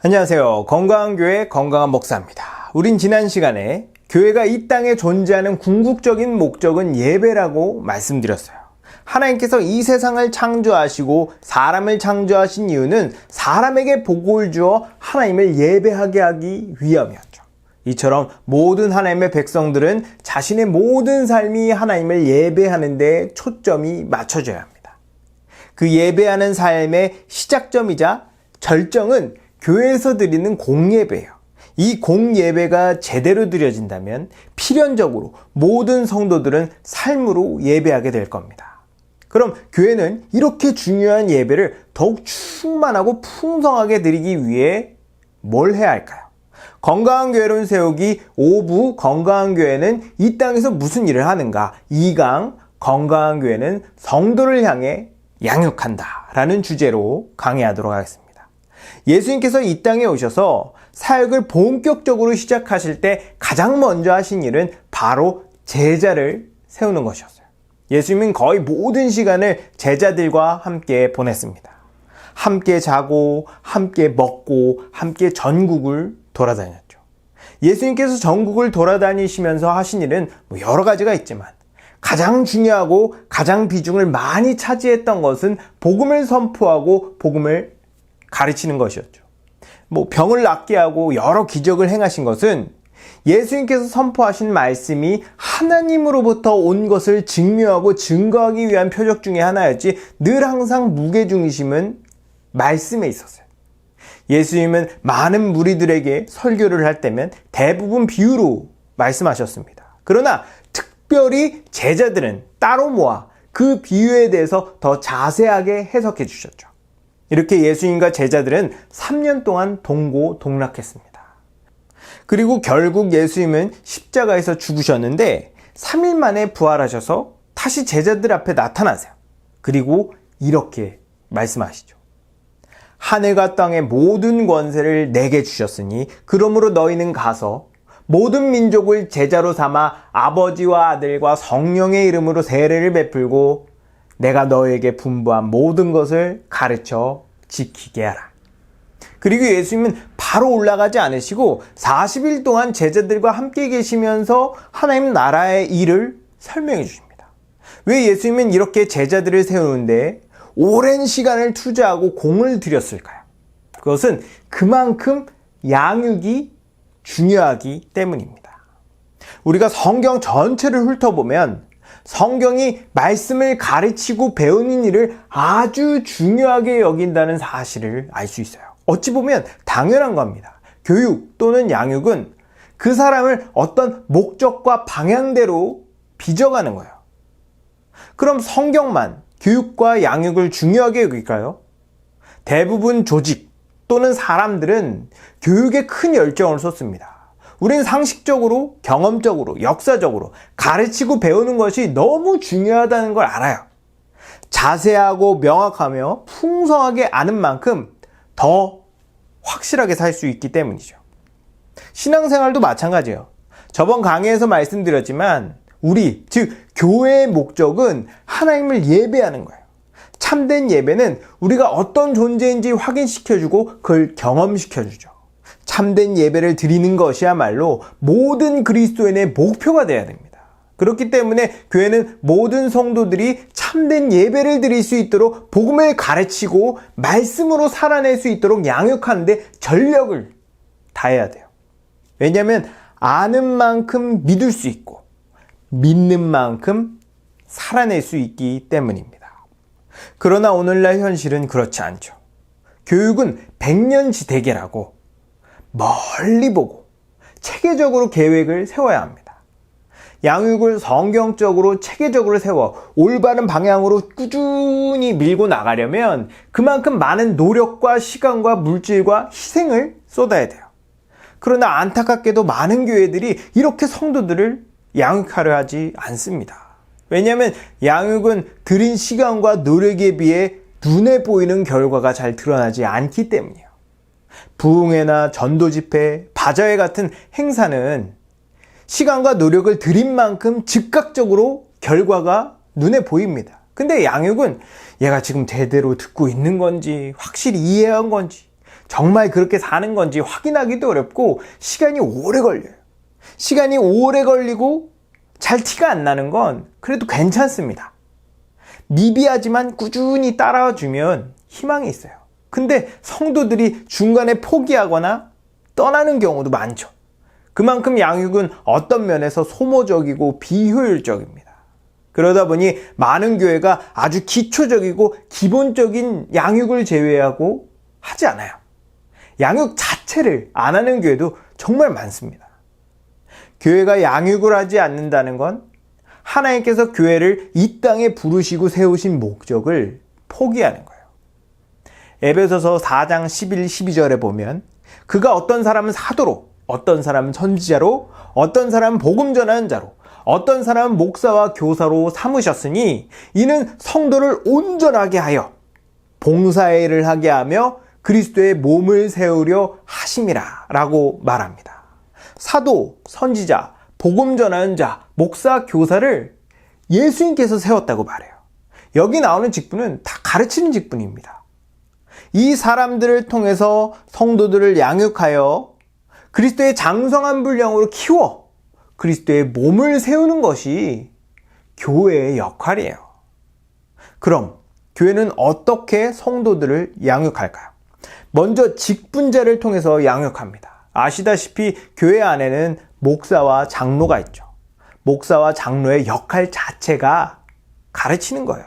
안녕하세요. 건강한 교회 건강한 목사입니다. 우린 지난 시간에 교회가 이 땅에 존재하는 궁극적인 목적은 예배라고 말씀드렸어요. 하나님께서 이 세상을 창조하시고 사람을 창조하신 이유는 사람에게 복을 주어 하나님을 예배하게 하기 위함이었죠. 이처럼 모든 하나님의 백성들은 자신의 모든 삶이 하나님을 예배하는 데 초점이 맞춰져야 합니다. 그 예배하는 삶의 시작점이자 절정은 교회에서 드리는 공예배예요. 이 공예배가 제대로 드려진다면 필연적으로 모든 성도들은 삶으로 예배하게 될 겁니다. 그럼 교회는 이렇게 중요한 예배를 더욱 충만하고 풍성하게 드리기 위해 뭘 해야 할까요? 건강한 교회론 세우기 5부 건강한 교회는 이 땅에서 무슨 일을 하는가? 2강 건강한 교회는 성도를 향해 양육한다 라는 주제로 강의하도록 하겠습니다. 예수님께서 이 땅에 오셔서 사역을 본격적으로 시작하실 때 가장 먼저 하신 일은 바로 제자를 세우는 것이었어요. 예수님은 거의 모든 시간을 제자들과 함께 보냈습니다. 함께 자고, 함께 먹고, 함께 전국을 돌아다녔죠. 예수님께서 전국을 돌아다니시면서 하신 일은 여러 가지가 있지만 가장 중요하고 가장 비중을 많이 차지했던 것은 복음을 선포하고 복음을 가르치는 것이었죠. 병을 낫게 하고 여러 기적을 행하신 것은 예수님께서 선포하신 말씀이 하나님으로부터 온 것을 증명하고 증거하기 위한 표적 중에 하나였지 늘 항상 무게중심은 말씀에 있었어요. 예수님은 많은 무리들에게 설교를 할 때면 대부분 비유로 말씀하셨습니다. 그러나 특별히 제자들은 따로 모아 그 비유에 대해서 더 자세하게 해석해 주셨죠. 이렇게 예수님과 제자들은 3년 동안 동고동락했습니다. 그리고 결국 예수님은 십자가에서 죽으셨는데 3일 만에 부활하셔서 다시 제자들 앞에 나타나세요. 그리고 이렇게 말씀하시죠. 하늘과 땅의 모든 권세를 내게 주셨으니 그러므로 너희는 가서 모든 민족을 제자로 삼아 아버지와 아들과 성령의 이름으로 세례를 베풀고 내가 너에게 분부한 모든 것을 가르쳐 지키게 하라. 그리고 예수님은 바로 올라가지 않으시고 40일 동안 제자들과 함께 계시면서 하나님 나라의 일을 설명해 주십니다. 왜 예수님은 이렇게 제자들을 세우는데 오랜 시간을 투자하고 공을 들였을까요? 그것은 그만큼 양육이 중요하기 때문입니다. 우리가 성경 전체를 훑어보면 성경이 말씀을 가르치고 배우는 일을 아주 중요하게 여긴다는 사실을 알 수 있어요. 어찌 보면 당연한 겁니다. 교육 또는 양육은 그 사람을 어떤 목적과 방향대로 빚어가는 거예요. 그럼 성경만 교육과 양육을 중요하게 여길까요? 대부분 조직 또는 사람들은 교육에 큰 열정을 쏟습니다. 우린 상식적으로, 경험적으로, 역사적으로 가르치고 배우는 것이 너무 중요하다는 걸 알아요. 자세하고 명확하며 풍성하게 아는 만큼 더 확실하게 살 수 있기 때문이죠. 신앙생활도 마찬가지예요. 저번 강의에서 말씀드렸지만 우리, 즉 교회의 목적은 하나님을 예배하는 거예요. 참된 예배는 우리가 어떤 존재인지 확인시켜주고 그걸 경험시켜주죠. 참된 예배를 드리는 것이야말로 모든 그리스도인의 목표가 되어야 됩니다. 그렇기 때문에 교회는 모든 성도들이 참된 예배를 드릴 수 있도록 복음을 가르치고 말씀으로 살아낼 수 있도록 양육하는 데 전력을 다해야 돼요. 왜냐하면 아는 만큼 믿을 수 있고 믿는 만큼 살아낼 수 있기 때문입니다. 그러나 오늘날 현실은 그렇지 않죠. 교육은 백년지대계라고 멀리 보고 체계적으로 계획을 세워야 합니다. 양육을 성경적으로 체계적으로 세워 올바른 방향으로 꾸준히 밀고 나가려면 그만큼 많은 노력과 시간과 물질과 희생을 쏟아야 돼요. 그러나 안타깝게도 많은 교회들이 이렇게 성도들을 양육하려 하지 않습니다. 왜냐하면 양육은 들인 시간과 노력에 비해 눈에 보이는 결과가 잘 드러나지 않기 때문이에요. 부흥회나 전도집회, 바자회 같은 행사는 시간과 노력을 들인 만큼 즉각적으로 결과가 눈에 보입니다. 근데 양육은 얘가 지금 제대로 듣고 있는 건지, 확실히 이해한 건지, 정말 그렇게 사는 건지 확인하기도 어렵고 시간이 오래 걸려요. 시간이 오래 걸리고 잘 티가 안 나는 건 그래도 괜찮습니다. 미비하지만 꾸준히 따라와 주면 희망이 있어요. 근데 성도들이 중간에 포기하거나 떠나는 경우도 많죠. 그만큼 양육은 어떤 면에서 소모적이고 비효율적입니다. 그러다 보니 많은 교회가 아주 기초적이고 기본적인 양육을 제외하고 하지 않아요. 양육 자체를 안 하는 교회도 정말 많습니다. 교회가 양육을 하지 않는다는 건 하나님께서 교회를 이 땅에 부르시고 세우신 목적을 포기하는 거예요. 에베소서 4장 11, 12절에 보면 그가 어떤 사람은 사도로, 어떤 사람은 선지자로, 어떤 사람은 복음 전하는 자로, 어떤 사람은 목사와 교사로 삼으셨으니 이는 성도를 온전하게 하여 봉사의 일을 하게 하며 그리스도의 몸을 세우려 하심이라 라고 말합니다. 사도, 선지자, 복음 전하는 자, 목사, 교사를 예수님께서 세웠다고 말해요. 여기 나오는 직분은 다 가르치는 직분입니다. 이 사람들을 통해서 성도들을 양육하여 그리스도의 장성한 분량으로 키워 그리스도의 몸을 세우는 것이 교회의 역할이에요. 그럼 교회는 어떻게 성도들을 양육할까요? 먼저 직분자를 통해서 양육합니다. 아시다시피 교회 안에는 목사와 장로가 있죠. 목사와 장로의 역할 자체가 가르치는 거예요.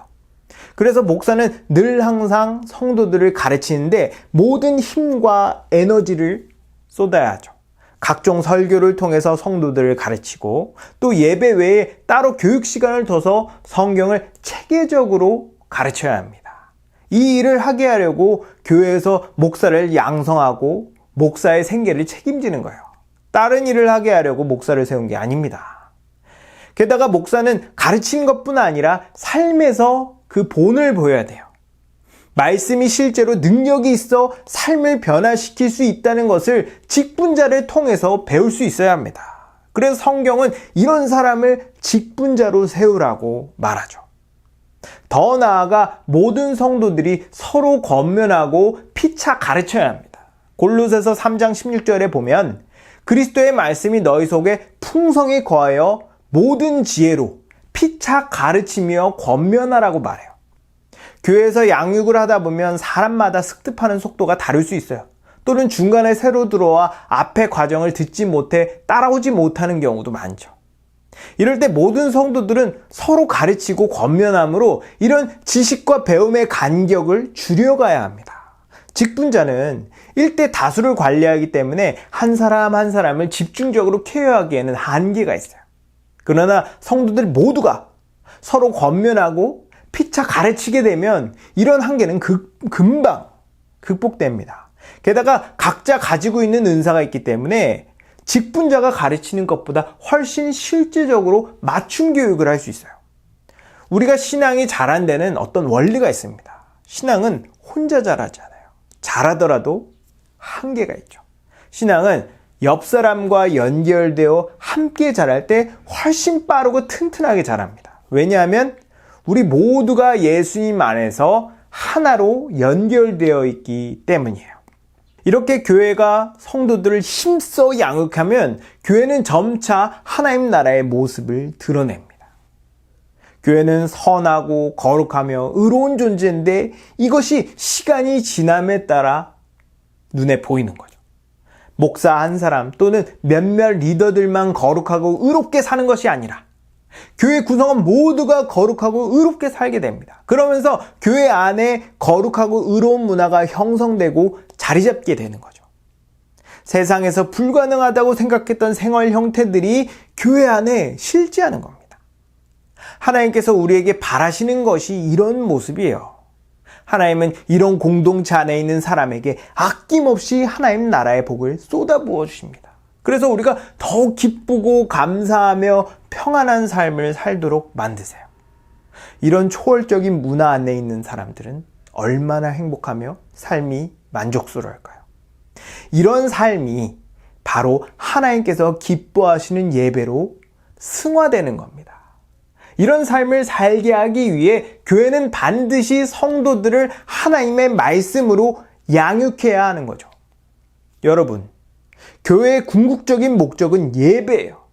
그래서 목사는 늘 항상 성도들을 가르치는데 모든 힘과 에너지를 쏟아야 하죠. 각종 설교를 통해서 성도들을 가르치고 또 예배 외에 따로 교육 시간을 둬서 성경을 체계적으로 가르쳐야 합니다. 이 일을 하게 하려고 교회에서 목사를 양성하고 목사의 생계를 책임지는 거예요. 다른 일을 하게 하려고 목사를 세운 게 아닙니다. 게다가 목사는 가르치는 것뿐 아니라 삶에서 그 본을 보여야 돼요. 말씀이 실제로 능력이 있어 삶을 변화시킬 수 있다는 것을 직분자를 통해서 배울 수 있어야 합니다. 그래서 성경은 이런 사람을 직분자로 세우라고 말하죠. 더 나아가 모든 성도들이 서로 권면하고 피차 가르쳐야 합니다. 골로새서 3장 16절에 보면 그리스도의 말씀이 너희 속에 풍성히 거하여 모든 지혜로 피차 가르치며 권면하라고 말해요. 교회에서 양육을 하다 보면 사람마다 습득하는 속도가 다를 수 있어요. 또는 중간에 새로 들어와 앞의 과정을 듣지 못해 따라오지 못하는 경우도 많죠. 이럴 때 모든 성도들은 서로 가르치고 권면함으로 이런 지식과 배움의 간격을 줄여가야 합니다. 직분자는 일대 다수를 관리하기 때문에 한 사람 한 사람을 집중적으로 케어하기에는 한계가 있어요. 그러나 성도들 모두가 서로 권면하고 피차 가르치게 되면 이런 한계는 금방 극복됩니다. 게다가 각자 가지고 있는 은사가 있기 때문에 직분자가 가르치는 것보다 훨씬 실제적으로 맞춤 교육을 할 수 있어요. 우리가 신앙이 잘한 데는 어떤 원리가 있습니다. 신앙은 혼자 잘하지 않아요. 잘하더라도 한계가 있죠. 신앙은 옆 사람과 연결되어 함께 자랄 때 훨씬 빠르고 튼튼하게 자랍니다. 왜냐하면 우리 모두가 예수님 안에서 하나로 연결되어 있기 때문이에요. 이렇게 교회가 성도들을 힘써 양육하면 교회는 점차 하나님 나라의 모습을 드러냅니다. 교회는 선하고 거룩하며 의로운 존재인데 이것이 시간이 지남에 따라 눈에 보이는 거죠. 목사 한 사람 또는 몇몇 리더들만 거룩하고 의롭게 사는 것이 아니라 교회 구성원 모두가 거룩하고 의롭게 살게 됩니다. 그러면서 교회 안에 거룩하고 의로운 문화가 형성되고 자리 잡게 되는 거죠. 세상에서 불가능하다고 생각했던 생활 형태들이 교회 안에 실제하는 겁니다. 하나님께서 우리에게 바라시는 것이 이런 모습이에요. 하나님은 이런 공동체 안에 있는 사람에게 아낌없이 하나님 나라의 복을 쏟아부어 주십니다. 그래서 우리가 더욱 기쁘고 감사하며 평안한 삶을 살도록 만드세요. 이런 초월적인 문화 안에 있는 사람들은 얼마나 행복하며 삶이 만족스러울까요? 이런 삶이 바로 하나님께서 기뻐하시는 예배로 승화되는 겁니다. 이런 삶을 살게 하기 위해 교회는 반드시 성도들을 하나님의 말씀으로 양육해야 하는 거죠. 여러분, 교회의 궁극적인 목적은 예배예요.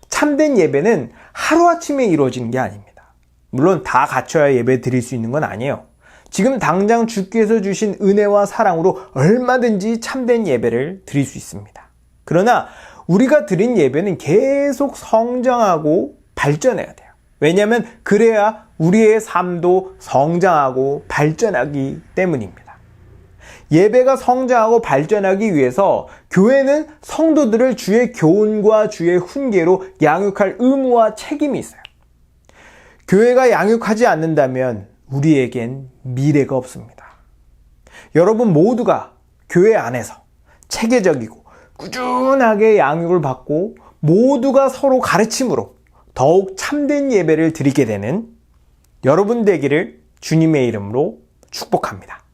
참된 예배는 하루아침에 이루어지는 게 아닙니다. 물론 다 갖춰야 예배 드릴 수 있는 건 아니에요. 지금 당장 주께서 주신 은혜와 사랑으로 얼마든지 참된 예배를 드릴 수 있습니다. 그러나 우리가 드린 예배는 계속 성장하고 발전해야 돼요. 왜냐하면 그래야 우리의 삶도 성장하고 발전하기 때문입니다. 예배가 성장하고 발전하기 위해서 교회는 성도들을 주의 교훈과 주의 훈계로 양육할 의무와 책임이 있어요. 교회가 양육하지 않는다면 우리에겐 미래가 없습니다. 여러분 모두가 교회 안에서 체계적이고 꾸준하게 양육을 받고 모두가 서로 가르침으로 더욱 참된 예배를 드리게 되는 여러분 되기를 주님의 이름으로 축복합니다.